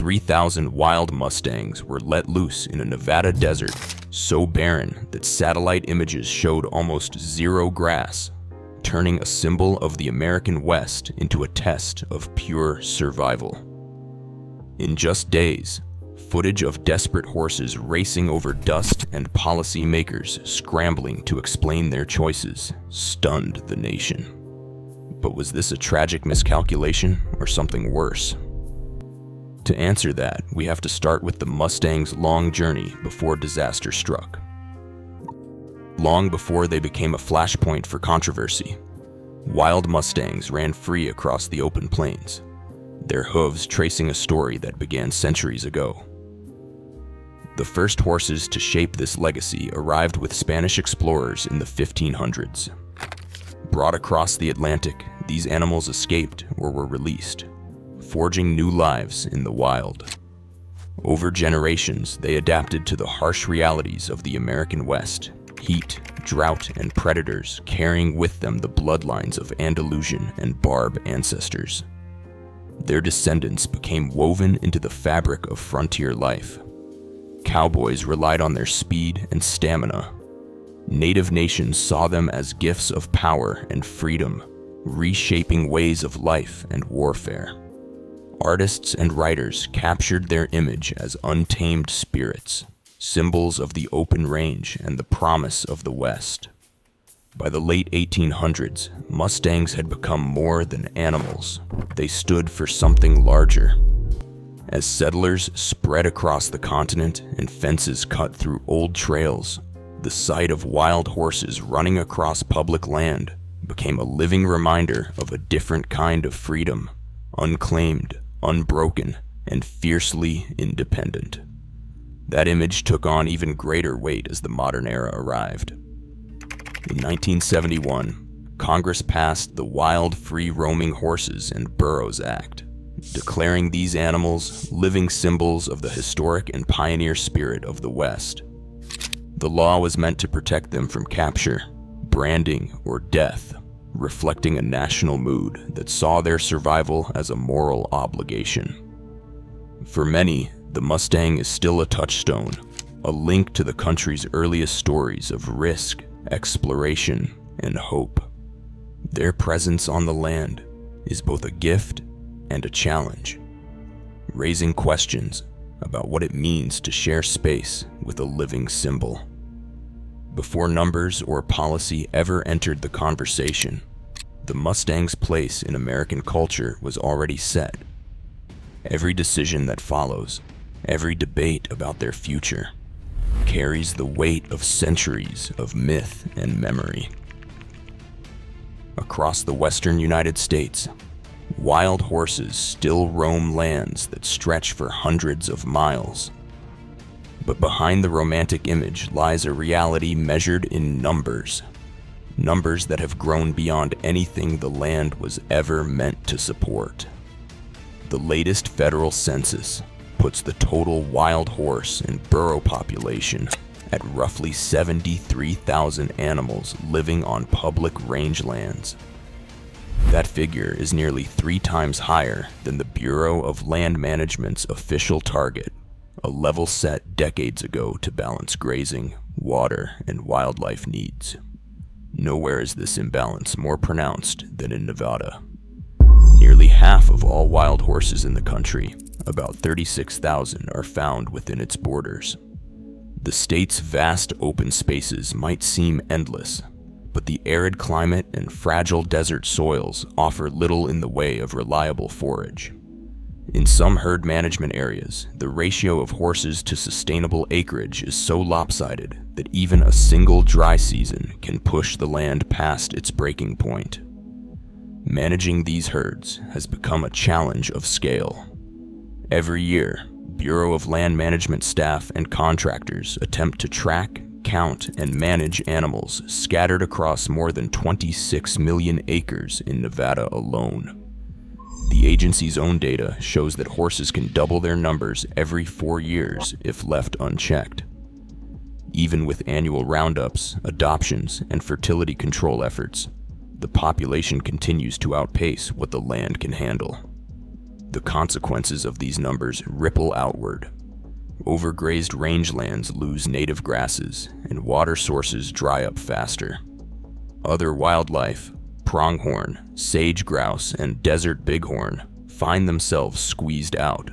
3,000 wild Mustangs were let loose in a Nevada desert so barren that satellite images showed almost zero grass, turning a symbol of the American West into a test of pure survival. In just days, footage of desperate horses racing over dust and policymakers scrambling to explain their choices stunned the nation. But was this a tragic miscalculation or something worse? To answer that, we have to start with the Mustangs' long journey before disaster struck. Long before they became a flashpoint for controversy, wild Mustangs ran free across the open plains, their hooves tracing a story that began centuries ago. The first horses to shape this legacy arrived with Spanish explorers in the 1500s. Brought across the Atlantic, these animals escaped or were released, forging new lives in the wild. Over generations, they adapted to the harsh realities of the American West: heat, drought, and predators, carrying with them the bloodlines of Andalusian and Barb ancestors. Their descendants became woven into the fabric of frontier life. Cowboys relied on their speed and stamina. Native nations saw them as gifts of power and freedom, reshaping ways of life and warfare. Artists and writers captured their image as untamed spirits, symbols of the open range and the promise of the West. By the late 1800s, Mustangs had become more than animals. They stood for something larger. As settlers spread across the continent and fences cut through old trails, the sight of wild horses running across public land became a living reminder of a different kind of freedom, unclaimed, unbroken, and fiercely independent. That image took on even greater weight as the modern era arrived. In 1971, Congress passed the Wild Free-Roaming Horses and Burros Act, declaring these animals living symbols of the historic and pioneer spirit of the West. The law was meant to protect them from capture, branding, or death, reflecting a national mood that saw their survival as a moral obligation. For many, the Mustang is still a touchstone, a link to the country's earliest stories of risk, exploration, and hope. Their presence on the land is both a gift and a challenge, raising questions about what it means to share space with a living symbol. Before numbers or policy ever entered the conversation, the Mustang's place in American culture was already set. Every decision that follows, every debate about their future, carries the weight of centuries of myth and memory. Across the western United States, wild horses still roam lands that stretch for hundreds of miles. But behind the romantic image lies a reality measured in numbers. Numbers that have grown beyond anything the land was ever meant to support. The latest federal census puts the total wild horse and burro population at roughly 73,000 animals living on public rangelands. That figure is nearly 3 times higher than the Bureau of Land Management's official target, a level set decades ago to balance grazing, water, and wildlife needs. Nowhere is this imbalance more pronounced than in Nevada. Nearly half of all wild horses in the country, about 36,000, are found within its borders. The state's vast open spaces might seem endless, but the arid climate and fragile desert soils offer little in the way of reliable forage. In some herd management areas, the ratio of horses to sustainable acreage is so lopsided that even a single dry season can push the land past its breaking point. Managing these herds has become a challenge of scale. Every year, Bureau of Land Management staff and contractors attempt to track, count, and manage animals scattered across more than 26 million acres in Nevada alone. The agency's own data shows that horses can double their numbers every 4 years if left unchecked. Even with annual roundups, adoptions, and fertility control efforts, the population continues to outpace what the land can handle. The consequences of these numbers ripple outward. Overgrazed rangelands lose native grasses, and water sources dry up faster. Other wildlife, pronghorn, sage grouse, and desert bighorn, find themselves squeezed out.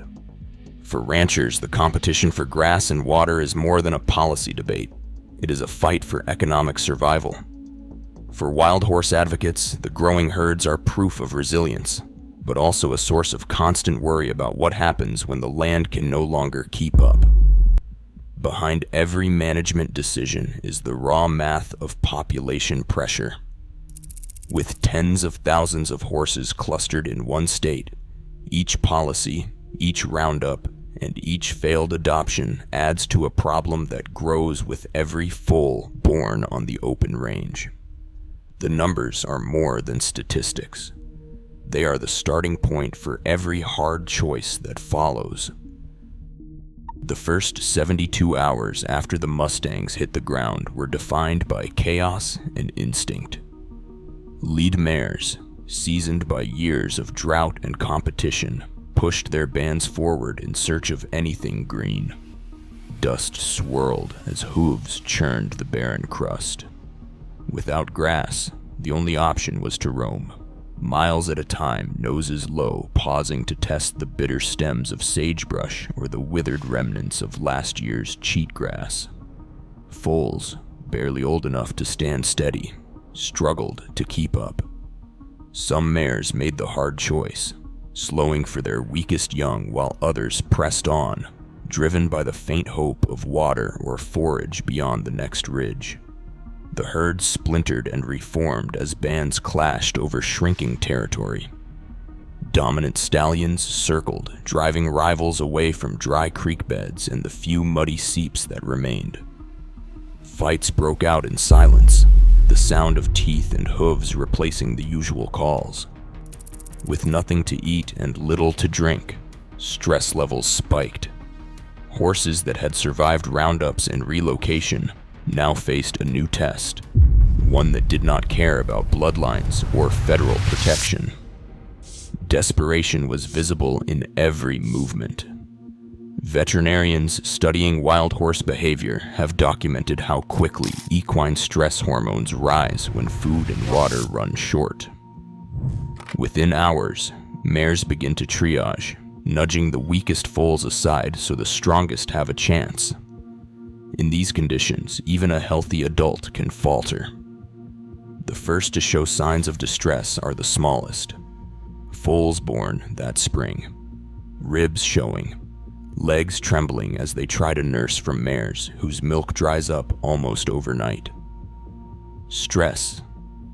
For ranchers, the competition for grass and water is more than a policy debate. It is a fight for economic survival. For wild horse advocates, the growing herds are proof of resilience, but also a source of constant worry about what happens when the land can no longer keep up. Behind every management decision is the raw math of population pressure. With tens of thousands of horses clustered in one state, each policy, each roundup, and each failed adoption adds to a problem that grows with every foal born on the open range. The numbers are more than statistics. They are the starting point for every hard choice that follows. The first 72 hours after the Mustangs hit the ground were defined by chaos and instinct. Lead mares, seasoned by years of drought and competition, pushed their bands forward in search of anything green. Dust swirled as hooves churned the barren crust. Without grass, the only option was to roam, miles at a time, noses low, pausing to test the bitter stems of sagebrush or the withered remnants of last year's cheatgrass. Foals, barely old enough to stand steady, struggled to keep up. Some mares made the hard choice, slowing for their weakest young while others pressed on, driven by the faint hope of water or forage beyond the next ridge. The herd splintered and reformed as bands clashed over shrinking territory. Dominant stallions circled, driving rivals away from dry creek beds and the few muddy seeps that remained. Fights broke out in silence, the sound of teeth and hooves replacing the usual calls. With nothing to eat and little to drink, stress levels spiked. Horses that had survived roundups and relocation now faced a new test, one that did not care about bloodlines or federal protection. Desperation was visible in every movement. Veterinarians studying wild horse behavior have documented how quickly equine stress hormones rise when food and water run short. Within hours, mares begin to triage, nudging the weakest foals aside so the strongest have a chance. In these conditions, even a healthy adult can falter. The first to show signs of distress are the smallest. Foals born that spring, ribs showing, legs trembling as they try to nurse from mares whose milk dries up almost overnight. Stress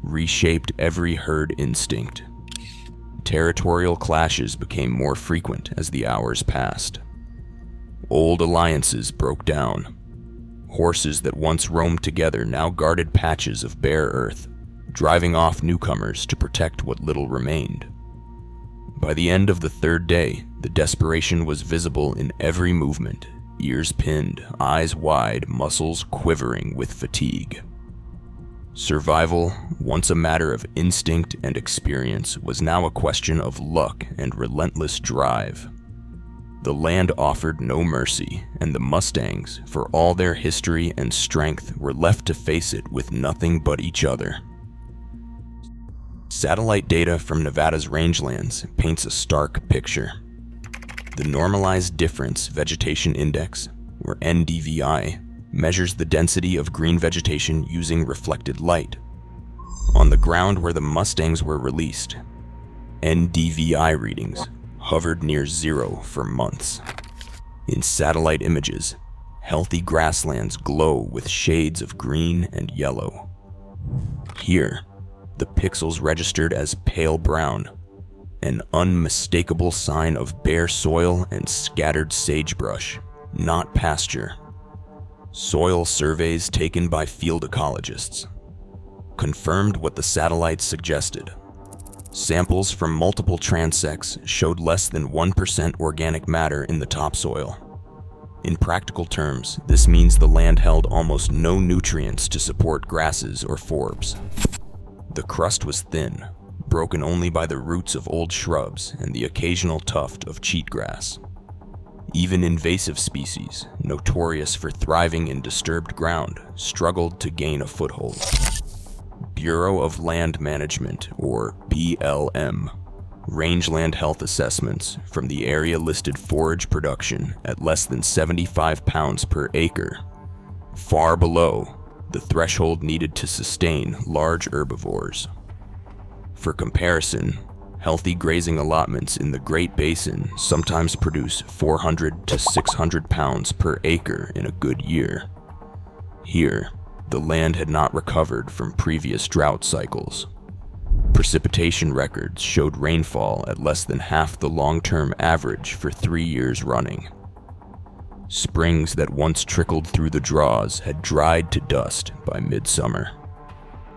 reshaped every herd instinct. Territorial clashes became more frequent as the hours passed. Old alliances broke down. Horses that once roamed together now guarded patches of bare earth, driving off newcomers to protect what little remained. By the end of the third day, the desperation was visible in every movement, ears pinned, eyes wide, muscles quivering with fatigue. Survival, once a matter of instinct and experience, was now a question of luck and relentless drive. The land offered no mercy, and the Mustangs, for all their history and strength, were left to face it with nothing but each other. Satellite data from Nevada's rangelands paints a stark picture. The Normalized Difference Vegetation Index, or NDVI, measures the density of green vegetation using reflected light. On the ground where the Mustangs were released, NDVI readings hovered near zero for months. In satellite images, healthy grasslands glow with shades of green and yellow. Here, the pixels registered as pale brown, an unmistakable sign of bare soil and scattered sagebrush, not pasture. Soil surveys taken by field ecologists confirmed what the satellites suggested. Samples from multiple transects showed less than 1% organic matter in the topsoil. In practical terms, this means the land held almost no nutrients to support grasses or forbs. The crust was thin, broken only by the roots of old shrubs and the occasional tuft of cheatgrass. Even invasive species, notorious for thriving in disturbed ground, struggled to gain a foothold. Bureau of Land Management, or BLM, rangeland health assessments from the area listed forage production at less than 75 pounds per acre, far below the threshold needed to sustain large herbivores. For comparison, healthy grazing allotments in the Great Basin sometimes produce 400 to 600 pounds per acre in a good year. Here, the land had not recovered from previous drought cycles. Precipitation records showed rainfall at less than half the long-term average for 3 years running. Springs that once trickled through the draws had dried to dust by midsummer.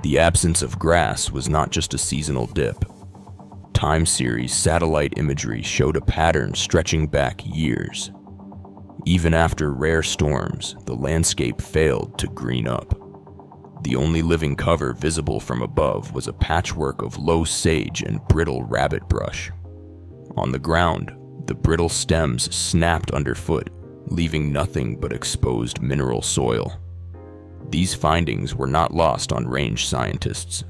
The absence of grass was not just a seasonal dip. Time series satellite imagery showed a pattern stretching back years. Even after rare storms, the landscape failed to green up. The only living cover visible from above was a patchwork of low sage and brittle rabbit brush. On the ground, the brittle stems snapped underfoot, leaving nothing but exposed mineral soil. These findings were not lost on range scientists.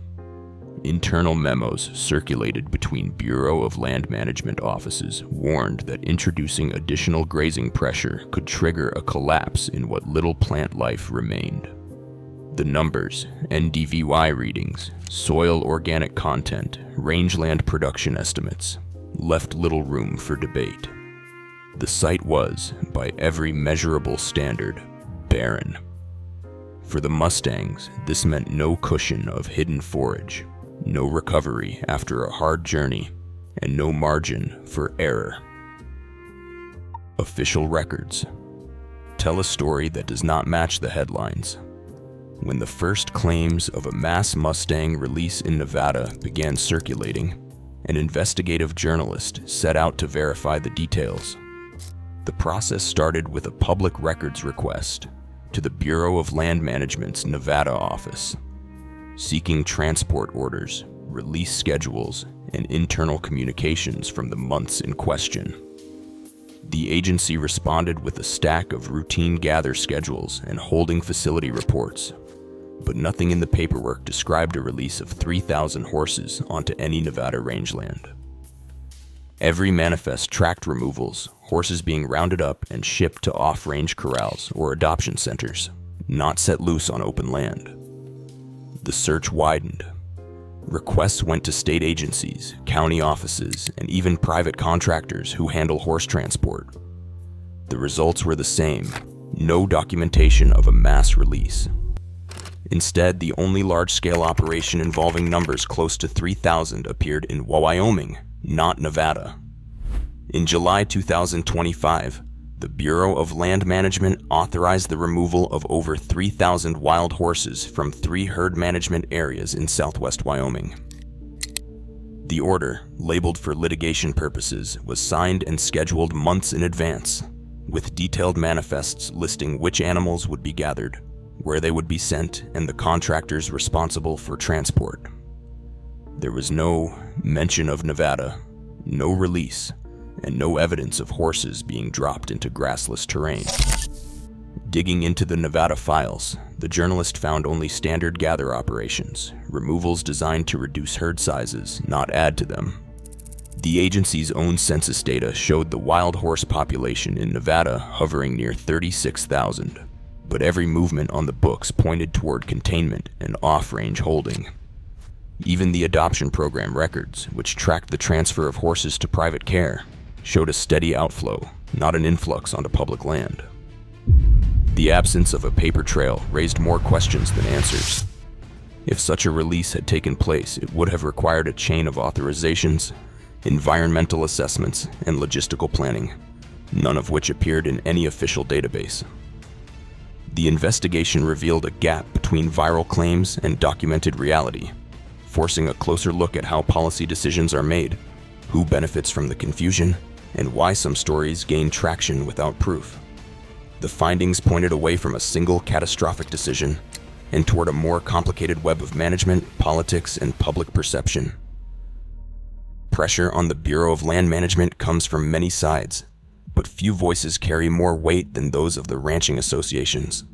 Internal memos circulated between Bureau of Land Management offices warned that introducing additional grazing pressure could trigger a collapse in what little plant life remained. The numbers, NDVY readings, soil organic content, rangeland production estimates, left little room for debate. The site was, by every measurable standard, barren. For the Mustangs, this meant no cushion of hidden forage, no recovery after a hard journey, and no margin for error. Official records tell a story that does not match the headlines. When the first claims of a mass Mustang release in Nevada began circulating, an investigative journalist set out to verify the details. The process started with a public records request to the Bureau of Land Management's Nevada office, seeking transport orders, release schedules, and internal communications from the months in question. The agency responded with a stack of routine gather schedules and holding facility reports, but nothing in the paperwork described a release of 3,000 horses onto any Nevada rangeland. Every manifest tracked removals, horses being rounded up and shipped to off-range corrals or adoption centers, not set loose on open land. The search widened. Requests went to state agencies, county offices, and even private contractors who handle horse transport. The results were the same: no documentation of a mass release. Instead, the only large-scale operation involving numbers close to 3,000 appeared in Wyoming, not Nevada. In July 2025, the Bureau of Land Management authorized the removal of over 3,000 wild horses from 3 herd management areas in southwest Wyoming. The order, labeled for litigation purposes, was signed and scheduled months in advance, with detailed manifests listing which animals would be gathered, where they would be sent, and the contractors responsible for transport. There was no mention of Nevada, no release, and no evidence of horses being dropped into grassless terrain. Digging into the Nevada files, the journalist found only standard gather operations, removals designed to reduce herd sizes, not add to them. The agency's own census data showed the wild horse population in Nevada hovering near 36,000. But every movement on the books pointed toward containment and off-range holding. Even the adoption program records, which tracked the transfer of horses to private care, showed a steady outflow, not an influx onto public land. The absence of a paper trail raised more questions than answers. If such a release had taken place, it would have required a chain of authorizations, environmental assessments, and logistical planning, none of which appeared in any official database. The investigation revealed a gap between viral claims and documented reality, forcing a closer look at how policy decisions are made, who benefits from the confusion, and why some stories gain traction without proof. The findings pointed away from a single catastrophic decision and toward a more complicated web of management, politics, and public perception. Pressure on the Bureau of Land Management comes from many sides, but few voices carry more weight than those of the ranching associations.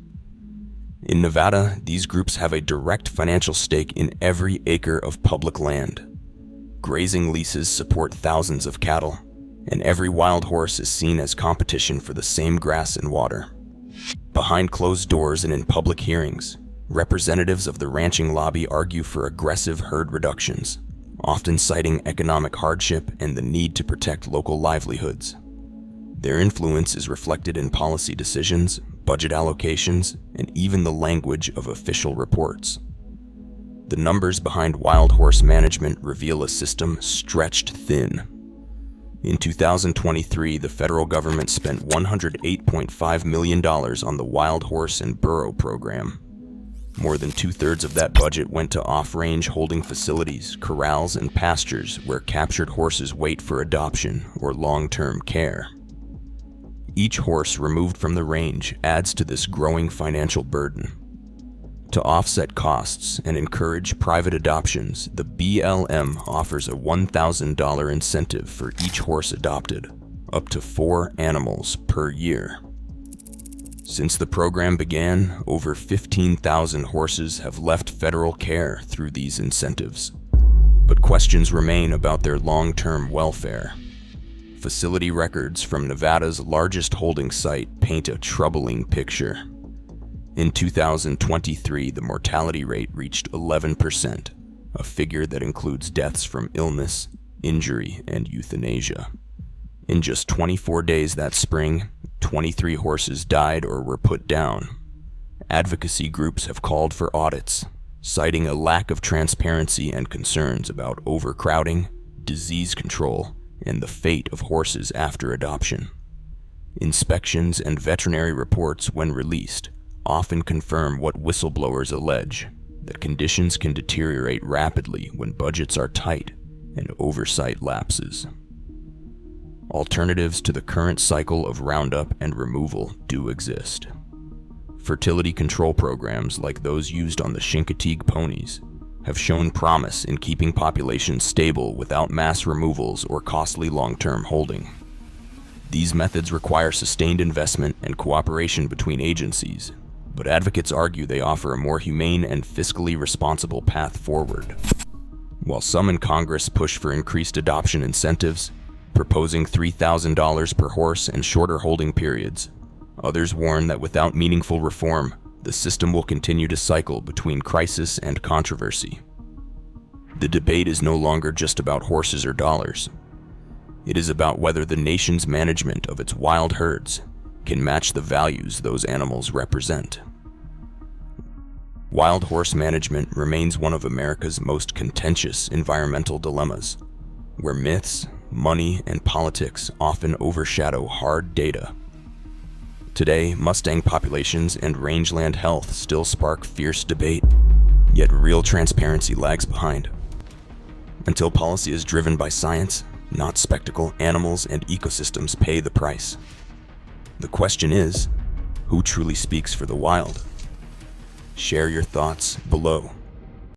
In Nevada, these groups have a direct financial stake in every acre of public land. Grazing leases support thousands of cattle, and every wild horse is seen as competition for the same grass and water. Behind closed doors and in public hearings, representatives of the ranching lobby argue for aggressive herd reductions, often citing economic hardship and the need to protect local livelihoods. Their influence is reflected in policy decisions, budget allocations, and even the language of official reports. The numbers behind wild horse management reveal a system stretched thin. In 2023, the federal government spent $108.5 million on the Wild Horse and Burro program. More than two-thirds of that budget went to off-range holding facilities, corrals, and pastures where captured horses wait for adoption or long-term care. Each horse removed from the range adds to this growing financial burden. To offset costs and encourage private adoptions, the BLM offers a $1,000 incentive for each horse adopted, up to 4 animals per year. Since the program began, over 15,000 horses have left federal care through these incentives. But questions remain about their long-term welfare. Facility records from Nevada's largest holding site paint a troubling picture. In 2023, the mortality rate reached 11%, a figure that includes deaths from illness, injury, and euthanasia. In just 24 days that spring, 23 horses died or were put down. Advocacy groups have called for audits, citing a lack of transparency and concerns about overcrowding, disease control, and the fate of horses after adoption. Inspections and veterinary reports, when released, often confirm what whistleblowers allege, that conditions can deteriorate rapidly when budgets are tight and oversight lapses. Alternatives to the current cycle of roundup and removal do exist. Fertility control programs like those used on the Chincoteague ponies have shown promise in keeping populations stable without mass removals or costly long-term holding. These methods require sustained investment and cooperation between agencies, but advocates argue they offer a more humane and fiscally responsible path forward. While some in Congress push for increased adoption incentives, proposing $3,000 per horse and shorter holding periods, others warn that without meaningful reform, the system will continue to cycle between crisis and controversy. The debate is no longer just about horses or dollars. It is about whether the nation's management of its wild herds can match the values those animals represent. Wild horse management remains one of America's most contentious environmental dilemmas, where myths, money, and politics often overshadow hard data. Today, Mustang populations and rangeland health still spark fierce debate, yet real transparency lags behind. Until policy is driven by science, not spectacle, animals and ecosystems pay the price. The question is, who truly speaks for the wild? Share your thoughts below.